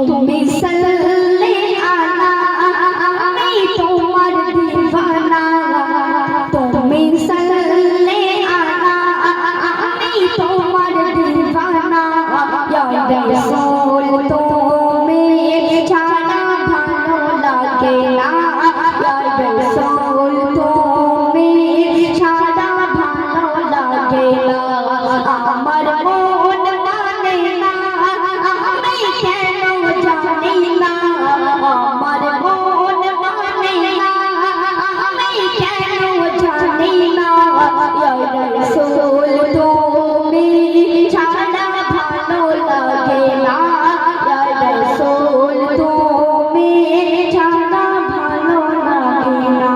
তুমি সাল্লে আলা আমি তোমার দিওয়ানা তুমি সাল্লে আলা আমি তোমার দিওয়ানা ইয়া রাসূল তুমি ছাড়া ভালো লাগে না ইয়া রাসূল তুমি ছাড়া ভালো লাগে না আমার মন মানে না আমি কেন জানি না আমার মন মানে না আমি কেন জানি না ইয়া রাসূল তুমি ছাড়া ভালো লাগে না ইয়া রাসূল তুমি ছাড়া ভালো লাগে না।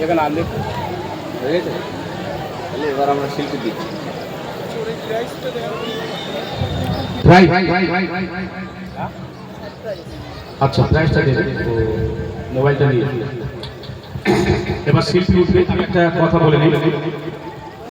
এখানে আনলে হয়ে গেছে তাহলে এবার আমরা শিল্পী দিই আচ্ছা প্রাইসটা দেবেন তো মোবাইলটা নিয়ে এবার শিল্পী উঠবে। আমি একটা কথা বলে নিই,